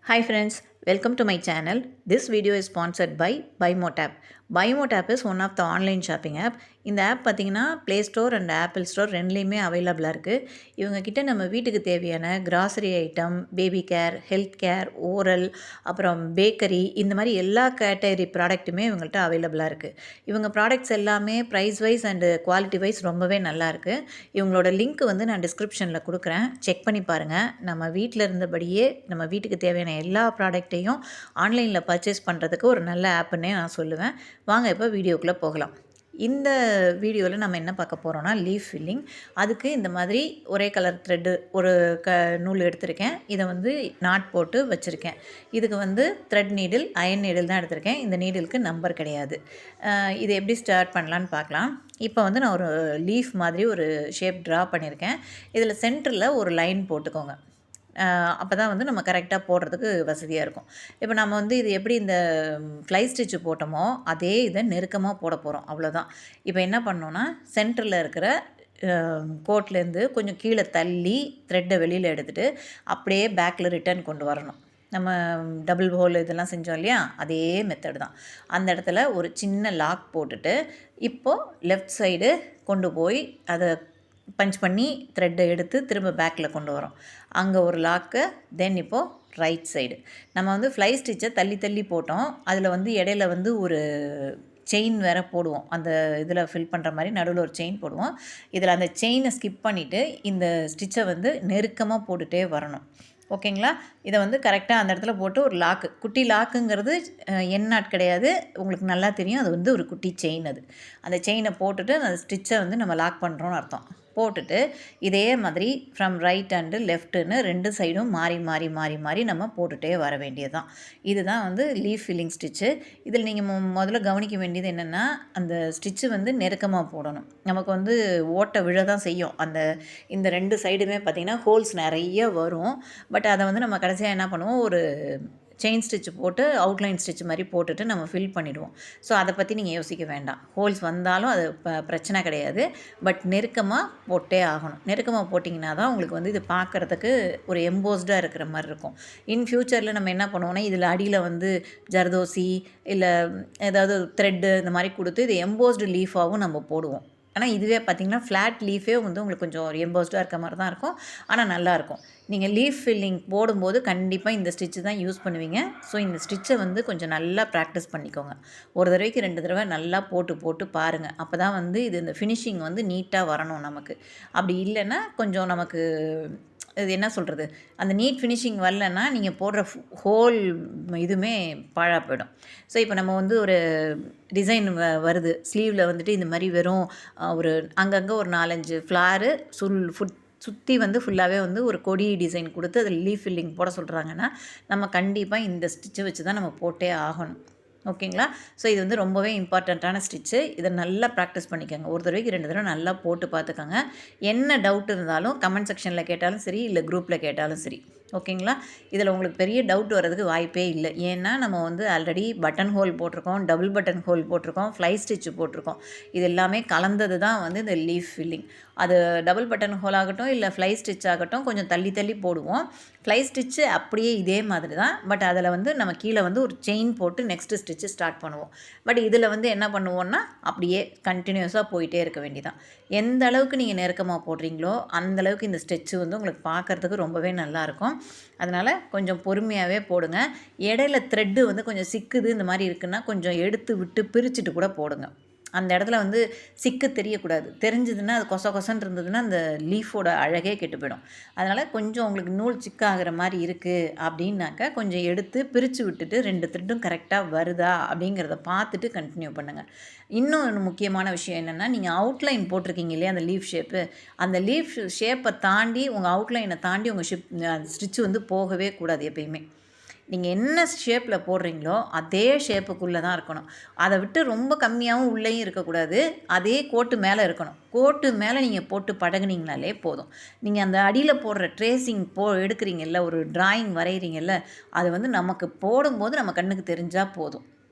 Hi friends, welcome to my channel. This video is sponsored by BuyMoTap. BuyMoTap is one of the online shopping app. இந்த app பார்த்திங்கன்னா play store and apple store ரெண்டுலேயுமே அவைலபிளாக இருக்குது. இவங்கக்கிட்ட நம்ம வீட்டுக்கு தேவையான grocery item, baby care, health care, oral, அப்புறம் பேக்கரி, இந்த மாதிரி எல்லா கேட்டகரி ப்ராடக்ட்டுமே இவங்கள்ட்ட அவைலபிளாக இருக்குது. இவங்க ப்ராடக்ட்ஸ் எல்லாமே price wise and quality wise ரொம்பவே நல்லாயிருக்கு. இவங்களோட லிங்க் வந்து நான் டிஸ்கிரிப்ஷனில் கொடுக்குறேன், செக் பண்ணி பாருங்கள். நம்ம வீட்டில் இருந்தபடியே நம்ம வீட்டுக்கு தேவையான எல்லா ப்ராடக்ட்டையும் ஆன்லைனில் பர்ச்சேஸ் பண்ணுறதுக்கு ஒரு நல்ல ஆப்புன்னே நான் சொல்லுவேன். வாங்க இப்போ வீடியோக்குள்ளே போகலாம். இந்த வீடியோவில் நம்ம என்ன பார்க்க போகிறோன்னா லீஃப் ஃபில்லிங். அதுக்கு இந்த மாதிரி ஒரே கலர் த்ரெட்டு ஒரு நூல் எடுத்திருக்கேன். இதை வந்து நாட் போட்டு வச்சுருக்கேன். இதுக்கு வந்து த்ரெட் நீடில், அயன் நீடில் தான் எடுத்திருக்கேன். இந்த நீடிலுக்கு நம்பர் கிடையாது. இது எப்படி ஸ்டார்ட் பண்ணலான்னு பார்க்கலாம். இப்போ வந்து நான் ஒரு லீஃப் மாதிரி ஒரு ஷேப் ட்ரா பண்ணியிருக்கேன். இதில் சென்டரில் ஒரு லைன் போட்டுக்கோங்க. அப்போ தான் வந்து நம்ம கரெக்டாக போடுறதுக்கு வசதியாக இருக்கும். இப்போ நம்ம வந்து இது எப்படி இந்த ஃப்ளை ஸ்டிச்சு போட்டோமோ அதே இதை நெருக்கமாக போட போகிறோம், அவ்வளோதான். இப்போ என்ன பண்ணோன்னா சென்டரில் இருக்கிற கோட்லேருந்து கொஞ்சம் கீழே தள்ளி த்ரெட்டை வெளியில் எடுத்துகிட்டு அப்படியே பேக்கில் ரிட்டர்ன் கொண்டு வரணும். நம்ம டபுள் ஹோல் இதெல்லாம் செஞ்சோம் இல்லையா, அதே மெத்தட் தான். அந்த இடத்துல ஒரு சின்ன லாக் போட்டுட்டு இப்போது லெஃப்ட் சைடு கொண்டு போய் அதை பஞ்ச் பண்ணி த்ரெட்டை எடுத்து திரும்ப பேக்கில் கொண்டு வரோம். அங்கே ஒரு லாக்கு. தென் இப்போது ரைட் சைடு நம்ம வந்து ஃப்ளை ஸ்டிச்சை தள்ளி தள்ளி போட்டோம். அதில் வந்து இடையில வந்து ஒரு செயின் வேறு போடுவோம். அந்த இதில் ஃபில் பண்ணுற மாதிரி நடுவில் ஒரு செயின் போடுவோம். இதில் அந்த செயினை ஸ்கிப் பண்ணிவிட்டு இந்த ஸ்டிச்சை வந்து நெருக்கமாக போட்டுகிட்டே வரணும். ஓகேங்களா? இதை வந்து கரெக்டாக அந்த இடத்துல போட்டு ஒரு லாக்கு, குட்டி லாக்குங்கிறது என் நாட் கிடையாது, உங்களுக்கு நல்லா தெரியும். அது வந்து ஒரு குட்டி செயின். அது அந்த செயினை போட்டுட்டு அந்த ஸ்டிச்சை வந்து நம்ம லாக் பண்ணுறோன்னு அர்த்தம். போட்டுட்டு இதே மாதிரி ஃப்ரம் ரைட் அண்டு லெஃப்ட்டுன்னு ரெண்டு சைடும் மாறி மாறி மாறி மாறி நம்ம போட்டுகிட்டே வர வேண்டியது தான். இதுதான் வந்து லீஃப் ஃபில்லிங் ஸ்டிச்சு. இதில் நீங்கள் முதல்ல கவனிக்க வேண்டியது என்னென்னா, அந்த ஸ்டிச்சு வந்து நெருக்கமாக போடணும். நமக்கு வந்து ஓட்டை விழ தான் செய்யும். இந்த ரெண்டு சைடுமே பார்த்திங்கன்னா ஹோல்ஸ் நிறைய வரும். பட் அதை வந்து நம்ம கடைசியாக என்ன பண்ணுவோம், ஒரு செயின் ஸ்டிச் போட்டு அவுட்லைன் ஸ்டிச் மாதிரி போட்டுட்டு நம்ம ஃபில் பண்ணிவிடுவோம். ஸோ அதை பற்றி நீங்கள் யோசிக்க வேண்டாம். ஹோல்ஸ் வந்தாலும் அது பிரச்சனை கிடையாது. பட் நெருக்கமாக போட்டே ஆகணும். நெருக்கமாக போட்டிங்கன்னா தான் உங்களுக்கு வந்து இது பார்க்குறதுக்கு ஒரு எம்போஸ்டாக இருக்கிற மாதிரி இருக்கும். இன் ஃப்யூச்சரில் நம்ம என்ன பண்ணுவோம்னா, இதில் அடியில் வந்து ஜர்தோசி இல்லை ஏதாவது த்ரெட்டு இந்த மாதிரி கொடுத்து இது எம்போஸ்டு லீஃபாகவும் நம்ம போடுவோம். ஆனால் இதுவே பார்த்திங்கன்னா ஃப்ளாட் லீஃபே வந்து உங்களுக்கு கொஞ்சம் ஒரு எம்போஸ்டாக இருக்க மாதிரி தான் இருக்கும். ஆனால் நல்லாயிருக்கும். நீங்கள் லீஃப் ஃபில்லிங் போடும்போது கண்டிப்பாக இந்த ஸ்டிச்சு தான் யூஸ் பண்ணுவீங்க. ஸோ இந்த ஸ்டிச்சை வந்து கொஞ்சம் நல்லா ப்ராக்டிஸ் பண்ணிக்கோங்க. ஒரு தடவைக்கு 2 தடவை நல்லா போட்டு போட்டு பாருங்கள். அப்போ தான் வந்து இது இந்த ஃபினிஷிங் வந்து நீட்டாக வரணும் நமக்கு. அப்படி இல்லைன்னா கொஞ்சம் நமக்கு இது என்ன சொல்கிறது, அந்த நீட் ஃபினிஷிங் வரலன்னா நீங்கள் போடுற ஹோல் இதுவுமே பாழாக போயிடும். ஸோ இப்போ நம்ம வந்து ஒரு டிசைன் வருது ஸ்லீவில் வந்துட்டு இந்த மாதிரி வெறும் ஒரு அங்கங்கே ஒரு 4-5 ஃப்ளாரு சுற்றி வந்து ஃபுல்லாகவே வந்து ஒரு கொடி டிசைன் கொடுத்து அதில் லீஃப் ஃபில்லிங் போட சொல்கிறாங்கன்னா நம்ம கண்டிப்பாக இந்த ஸ்டிச்சை வச்சு தான் நம்ம போட்டே ஆகணும். ஓகேங்களா? ஸோ இது வந்து ரொம்பவே இம்பார்ட்டண்ட்டான ஸ்டிச்சு. இதை நல்லா ப்ராக்டிஸ் பண்ணிக்கோங்க. ஒரு தடவைக்கு 2 தடவை நல்லா போட்டு பார்த்துக்கோங்க. என்ன டவுட் இருந்தாலும் கமெண்ட் செக்ஷனில் கேட்டாலும் சரி, இல்லை குரூப்பில் கேட்டாலும் சரி. ஓகேங்களா? இதில் உங்களுக்கு பெரிய டவுட் வர்றதுக்கு வாய்ப்பே இல்லை. ஏன்னா நம்ம வந்து ஆல்ரெடி பட்டன் ஹோல் போட்டிருக்கோம், டபுள் பட்டன் ஹோல் போட்டிருக்கோம், ஃப்ளை ஸ்டிச்சு போட்டிருக்கோம். இது எல்லாமே கலந்தது தான் வந்து இந்த லீஃப் ஃபில்லிங். அது டபுள் பட்டன் ஹோல் ஆகட்டும் இல்லை ஃப்ளை ஸ்டிச் ஆகட்டும் கொஞ்சம் தள்ளி தள்ளி போடுவோம். ஃப்ளை ஸ்டிச்சு அப்படியே இதே மாதிரி தான். பட் அதில் வந்து நம்ம கீழே வந்து ஒரு செயின் போட்டு நெக்ஸ்ட்டு ஸ்டிச்சு ஸ்டார்ட் பண்ணுவோம். பட் இதில் வந்து என்ன பண்ணுவோன்னா அப்படியே கண்டினியூஸாக போயிட்டே இருக்க வேண்டியதான். எந்த அளவுக்கு நீங்கள் நெருக்கமாக போடுறீங்களோ அந்தளவுக்கு இந்த ஸ்டிச்சு வந்து உங்களுக்கு பார்க்குறதுக்கு ரொம்பவே நல்லாயிருக்கும். அதனால் கொஞ்சம் பொறுமையாகவே போடுங்க. இடையில த்ரெட்டு வந்து கொஞ்சம் சிக்குது இந்த மாதிரி இருக்குன்னா கொஞ்சம் எடுத்து விட்டு பிரிச்சுட்டு கூட போடுங்க. அந்த இடத்துல வந்து சிக்கு தெரியக்கூடாது. தெரிஞ்சதுன்னா அது கொசன்னு இருந்ததுன்னா அந்த லீஃபோட அழகே கெட்டு போயிடும். அதனால் கொஞ்சம் உங்களுக்கு நூல் சிக்காகிற மாதிரி இருக்குது அப்படின்னாக்கா கொஞ்சம் எடுத்து பிரித்து விட்டுட்டு 2 த்ரெட்டும் கரெக்டாக வருதா அப்படிங்கிறத பார்த்துட்டு கண்டினியூ பண்ணுங்கள். இன்னொன்று முக்கியமான விஷயம் என்னென்னா, நீங்கள் அவுட்லைன் போட்டிருக்கீங்க இல்லையா அந்த லீஃப் ஷேப்பு, அந்த லீஃப் ஷேப்பை தாண்டி உங்கள் அவுட்லைனை தாண்டி உங்கள் ஸ்டிச்சு வந்து போகவே கூடாது எப்பயுமே. நீங்கள் என்ன ஷேப்பில் போடுறீங்களோ அதே ஷேப்புக்குள்ளே தான் இருக்கணும். அதை விட்டு ரொம்ப கம்மியாகவும் உள்ளேயும் இருக்கக்கூடாது. அதே கோட்டு மேலே இருக்கணும். கோட்டு மேலே நீங்கள் போட்டு பழகுனீங்கனாலே போதும். நீங்கள் அந்த அடியில் போடுற ட்ரேசிங் எடுக்கிறீங்கல்ல, ஒரு டிராயிங் வரைகிறீங்கல்ல, அது வந்து நமக்கு போடும்போது நம்ம கண்ணுக்கு தெரிஞ்சால் போதும்.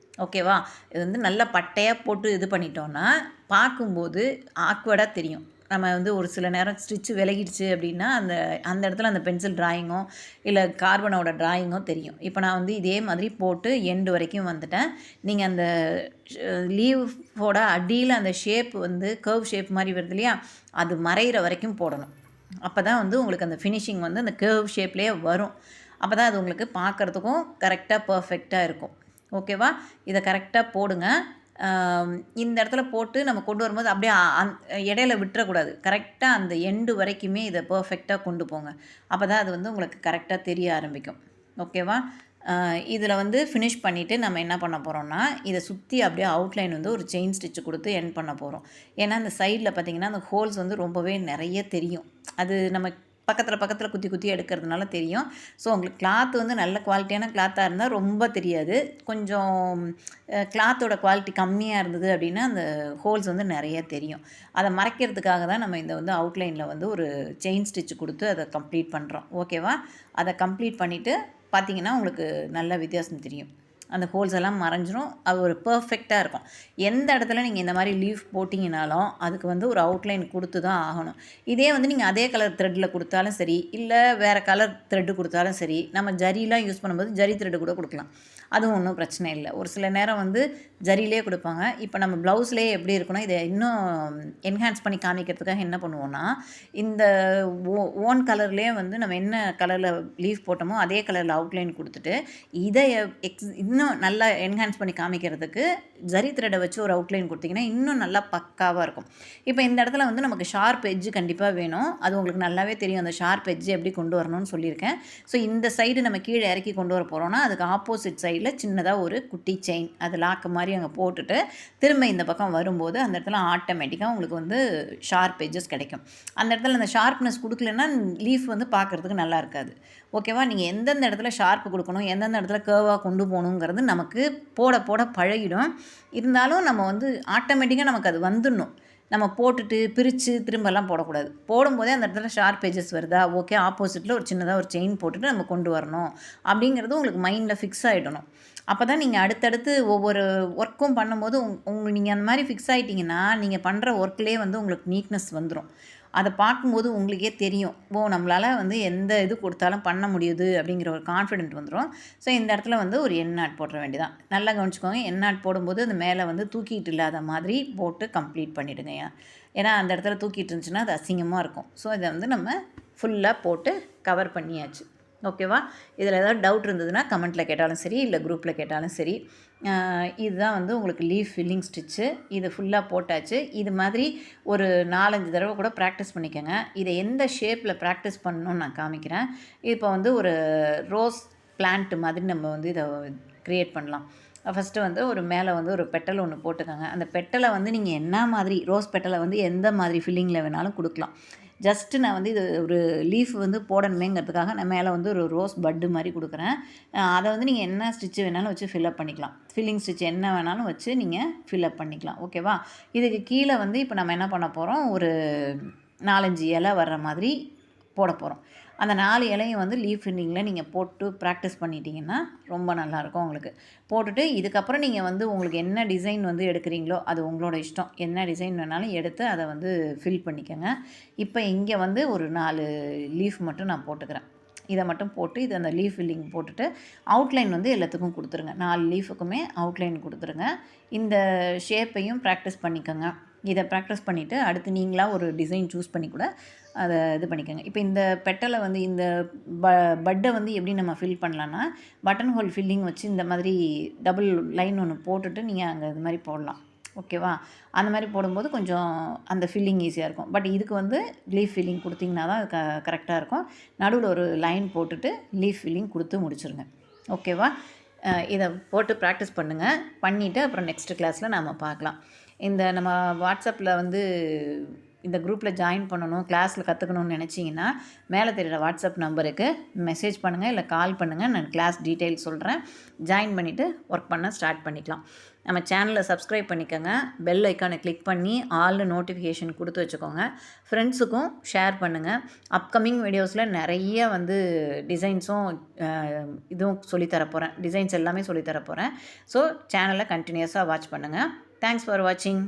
ஓகேவா? இது வந்து நல்லா பட்டையாக போட்டு இது பண்ணிட்டோன்னா பார்க்கும்போது ஆக்வர்டாக தெரியும். நம்ம வந்து ஒரு சில நேரம் ஸ்டிச்சு விலகிடுச்சு அப்படின்னா அந்த அந்த இடத்துல அந்த பென்சில் ட்ராயிங்கோ இல்லை கார்பனோட ட்ராயிங்கோ தெரியும். இப்போ நான் வந்து இதே மாதிரி போட்டு எண்டு வரைக்கும் வந்துட்டேன். நீங்கள் அந்த லீவோட அடியில் அந்த ஷேப் வந்து கர்வ் ஷேப் மாதிரி வருது இல்லையா, அது மறைகிற வரைக்கும் போடணும். அப்போ தான் வந்து உங்களுக்கு அந்த ஃபினிஷிங் வந்து அந்த கர்வ் ஷேப்லேயே வரும். அப்போ தான் அது உங்களுக்கு பார்க்குறதுக்கும் கரெக்டாக பர்ஃபெக்டாக இருக்கும். ஓகேவா? இதை கரெக்டாக போடுங்க. இந்த இடத்துல போட்டு நம்ம கொண்டு வரும்போது அப்படியே இடையில விட்டுறக்கூடாது. கரெக்டாக அந்த எண்டு வரைக்குமே இதை பர்ஃபெக்டாக கொண்டு போங்க. அப்போ தான் அது வந்து உங்களுக்கு கரெக்டாக தெரிய ஆரம்பிக்கும். ஓகேவா? இதில் வந்து ஃபினிஷ் பண்ணிவிட்டு நம்ம என்ன பண்ண போகிறோம்னா, இதை சுற்றி அப்படியே அவுட்லைன் வந்து ஒரு செயின் ஸ்டிச்சு கொடுத்து எண்ட் பண்ண போகிறோம். ஏன்னா அந்த சைடில் பார்த்திங்கன்னா அந்த ஹோல்ஸ் வந்து ரொம்பவே நிறைய தெரியும். அது நம்ம பக்கத்தில் குத்தி குத்தி எடுக்கிறதுனால தெரியும். ஸோ உங்களுக்கு கிளாத் வந்து நல்ல குவாலிட்டியான கிளாத்தாக இருந்தால் ரொம்ப தெரியாது. கொஞ்சம் கிளாத்தோட குவாலிட்டி கம்மியாக இருந்தது அப்படின்னா அந்த ஹோல்ஸ் வந்து நிறைய தெரியும். அதை மறைக்கிறதுக்காக தான் நம்ம இந்த வந்து அவுட்லைனில் வந்து ஒரு செயின் ஸ்டிச் கொடுத்து அதை கம்ப்ளீட் பண்ணுறோம். ஓகேவா? அதை கம்ப்ளீட் பண்ணிவிட்டு பார்த்திங்கன்னா உங்களுக்கு நல்ல வித்தியாசம் தெரியும். அந்த ஹோல்ஸ் எல்லாம் மறைஞ்சிரும். அது ஒரு பர்ஃபெக்டாக இருக்கும். எந்த இடத்துல நீங்கள் இந்த மாதிரி லீஃப் போட்டிங்கனாலும் அதுக்கு வந்து ஒரு அவுட்லைன் கொடுத்து தான் ஆகணும். இதே வந்து நீங்கள் அதே கலர் த்ரெட்டில் கொடுத்தாலும் சரி, இல்லை வேறு கலர் த்ரெட்டு கொடுத்தாலும் சரி, நம்ம ஜரிலாம் யூஸ் பண்ணும்போது ஜரி த்ரெட்டு கூட கொடுக்கலாம். அதுவும் ஒன்றும் பிரச்சனை இல்லை. ஒரு சில நேரம் வந்து ஜரிலே கொடுப்பாங்க. இப்போ நம்ம ப்ளவுஸ்லேயே எப்படி இருக்குன்னா, இதை இன்னும் என்ஹான்ஸ் பண்ணி காமிக்கிறதுக்காக என்ன பண்ணுவோன்னா, இந்த ஓன் கலர்லேயே வந்து நம்ம என்ன கலரில் லீஃப் போட்டோமோ அதே கலரில் அவுட்லைன் கொடுத்துட்டு, இதை இன்னும் நல்லா என்ஹான்ஸ் பண்ணி காமிக்கிறதுக்கு ஜரி த்ரெட்டை வச்சு ஒரு அவுட்லைன் கொடுத்திங்கன்னா இன்னும் நல்லா பக்காவாக இருக்கும். இப்போ இந்த இடத்துல வந்து நமக்கு ஷார்ப் எட்ஜு கண்டிப்பாக வேணும். அது உங்களுக்கு நல்லாவே தெரியும் அந்த ஷார்ப் எட்ஜு எப்படி கொண்டு வரணும்னு சொல்லியிருக்கேன். ஸோ இந்த சைடு நம்ம கீழே இறக்கி கொண்டு வர போகிறோன்னா அதுக்கு ஆப்போசிட் சைடில் சின்னதாக ஒரு குட்டி செயின் அது லாக்கு மாதிரி அங்கே போட்டுட்டு திரும்ப இந்த பக்கம் வரும்போது அந்த இடத்துல ஆட்டோமேட்டிக்காக உங்களுக்கு வந்து ஷார்ப் எட்ஜஸ் கிடைக்கும். அந்த இடத்துல அந்த ஷார்ப்னஸ் கொடுக்கலன்னா லீஃப் வந்து பார்க்குறதுக்கு நல்லா இருக்காது. ஓகேவா? நீங்கள் எந்தெந்த இடத்துல ஷார்ப்பு கொடுக்கணும், எந்தெந்த இடத்துல கேர்வாக கொண்டு போகணுங்கிறது நமக்கு போட போட பழகிடும். இருந்தாலும் நம்ம வந்து ஆட்டோமேட்டிக்காக நமக்கு அது வந்துடணும். நம்ம போட்டுட்டு பிரித்து திரும்பலாம் போடக்கூடாது. போடும்போதே அந்த இடத்துல ஷார்ப் எட்ஜஸ் வருதா, ஓகே, ஆப்போசிட்டில் ஒரு சின்னதாக ஒரு செயின் போட்டுட்டு நம்ம கொண்டு வரணும் அப்படிங்கிறது உங்களுக்கு மைண்டில் ஃபிக்ஸ் ஆகிடணும். அப்போ தான் நீங்கள் அடுத்தடுத்து ஒவ்வொரு ஒர்க்கும் பண்ணும்போது நீங்கள் அந்த மாதிரி ஃபிக்ஸ் ஆகிட்டிங்கன்னா நீங்கள் பண்ணுற ஒர்க்லேயே வந்து உங்களுக்கு நீட்னஸ் வந்துடும். அதை பார்க்கும்போது உங்களுக்கே தெரியும், நம்மளால் வந்து எந்த இது கொடுத்தாலும் பண்ண முடியுது அப்படிங்கிற ஒரு கான்ஃபிடென்ட் வந்துடும். ஸோ இந்த இடத்துல வந்து ஒரு எண்ணாட் போட்டுற வேண்டியதான். நல்லா கவனிச்சுக்கோங்க, எண்ணாட் போடும்போது அந்த மேலே வந்து தூக்கிட்டு இல்லாத மாதிரி போட்டு கம்ப்ளீட் பண்ணிவிடுங்க. ஏன்னா அந்த இடத்துல தூக்கிட்டு இருந்துச்சுன்னா அது அசிங்கமாக இருக்கும். ஸோ இதை வந்து நம்ம ஃபுல்லாக போட்டு கவர் பண்ணியாச்சு. ஓகேவா? இதில் ஏதாவது டவுட் இருந்ததுன்னா கமெண்ட்டில் கேட்டாலும் சரி, இல்லை குரூப்பில் கேட்டாலும் சரி. இதுதான் வந்து உங்களுக்கு லீஃப் ஃபில்லிங் ஸ்டிச்சு. இது ஃபுல்லாக போட்டாச்சு. இது மாதிரி ஒரு 4-5 தடவை கூட ப்ராக்டிஸ் பண்ணிக்கோங்க. இதை எந்த ஷேப்பில் ப்ராக்டிஸ் பண்ணணும்னு நான் காமிக்கிறேன். இப்போ வந்து ஒரு ரோஸ் பிளான்ட் மாதிரி நம்ம வந்து இதை க்ரியேட் பண்ணலாம். ஃபஸ்ட்டு வந்து ஒரு மேலே வந்து ஒரு பெட்டல் ஒன்று போட்டுக்கோங்க. அந்த பெட்டலை வந்து நீங்கள் என்ன மாதிரி ரோஸ் பெட்டலை வந்து எந்த மாதிரி ஃபில்லிங்கில் வேணாலும் கொடுக்கலாம். ஜஸ்ட்டு நான் வந்து இது ஒரு லீஃப் வந்து போடணுமேங்கிறதுக்காக நான் மேலே வந்து ஒரு ரோஸ் பட்டு மாதிரி கொடுக்குறேன். அதை வந்து நீங்கள் என்ன ஸ்டிச்சு வேணாலும் வச்சு ஃபில்அப் பண்ணிக்கலாம். ஃபில்லிங் ஸ்டிச் என்ன வேணாலும் வச்சு நீங்கள் ஃபில்அப் பண்ணிக்கலாம். ஓகேவா? இதுக்கு கீழே வந்து இப்போ நம்ம என்ன பண்ண போகிறோம், ஒரு 4-5 இலை வர்ற மாதிரி போட போகிறோம். அந்த 4 இலையும் வந்து லீஃப் ஃபில்லிங்கில் நீங்கள் போட்டு ப்ராக்டிஸ் பண்ணிட்டீங்கன்னா ரொம்ப நல்லாயிருக்கும் உங்களுக்கு. போட்டுட்டு இதுக்கப்புறம் நீங்கள் வந்து உங்களுக்கு என்ன டிசைன் வந்து எடுக்கிறீங்களோ அது உங்களோட இஷ்டம். என்ன டிசைன் வேணாலும் எடுத்து அதை வந்து ஃபில் பண்ணிக்கோங்க. இப்போ இங்கே வந்து ஒரு 4 லீஃப் மட்டும் நான் போட்டுக்கிறேன். இதை மட்டும் போட்டு இது அந்த லீஃப் ஃபில்லிங் போட்டுட்டு அவுட்லைன் வந்து எல்லாத்துக்கும் கொடுத்துருங்க. 4 லீஃபுக்குமே அவுட்லைன் கொடுத்துருங்க. இந்த ஷேப்பையும் ப்ராக்டிஸ் பண்ணிக்கோங்க. இதை ப்ராக்டிஸ் பண்ணிவிட்டு அடுத்து நீங்களாக ஒரு டிசைன் சூஸ் பண்ணி கூட அதை இது பண்ணிக்கோங்க. இப்போ இந்த பெட்டலை வந்து இந்த பட்டை வந்து எப்படி நம்ம ஃபில் பண்ணலான்னா, பட்டன் ஹோல் ஃபில்லிங் வச்சு இந்த மாதிரி டபுள் லைன் ஒன்று போட்டுட்டு நீங்கள் அங்கே இது மாதிரி போடலாம். ஓகேவா? அந்த மாதிரி போடும்போது கொஞ்சம் அந்த ஃபில்லிங் ஈஸியாக இருக்கும். பட் இதுக்கு வந்து லீஃப் ஃபில்லிங் கொடுத்திங்கன்னா தான் கரெக்டாக இருக்கும். நடுவில் ஒரு லைன் போட்டுட்டு லீஃப் ஃபில்லிங் கொடுத்து முடிச்சுருங்க. ஓகேவா? இதை போட்டு ப்ராக்டிஸ் பண்ணுங்கள். பண்ணிவிட்டு அப்புறம் நெக்ஸ்ட் கிளாஸில் நாம் பார்க்கலாம். இந்த நம்ம வாட்ஸ்அப்பில் வந்து இந்த குரூப்பில் ஜாயின் பண்ணணும், கிளாஸில் கற்றுக்கணும்னு நினச்சிங்கன்னா மேலே தெரிகிற வாட்ஸ்அப் நம்பருக்கு மெசேஜ் பண்ணுங்கள், இல்லை கால் பண்ணுங்கள். நான் கிளாஸ் டீட்டெயில் சொல்கிறேன். ஜாயின் பண்ணிவிட்டு ஒர்க் பண்ண ஸ்டார்ட் பண்ணிக்கலாம். நம்ம சேனலை சப்ஸ்கிரைப் பண்ணிக்கோங்க. பெல் ஐக்கானை கிளிக் பண்ணி ஆல்னு நோட்டிஃபிகேஷன் கொடுத்து வச்சுக்கோங்க. ஃப்ரெண்ட்ஸுக்கும் ஷேர் பண்ணுங்கள். அப்கமிங் வீடியோஸில் நிறைய வந்து டிசைன்ஸும் இதுவும் சொல்லித்தரப்போகிறேன். டிசைன்ஸ் எல்லாமே சொல்லித்தரப்போகிறேன். ஸோ சேனலை கண்டினியூஸாக வாட்ச் பண்ணுங்கள். தேங்க்ஸ் ஃபார் வாட்சிங்.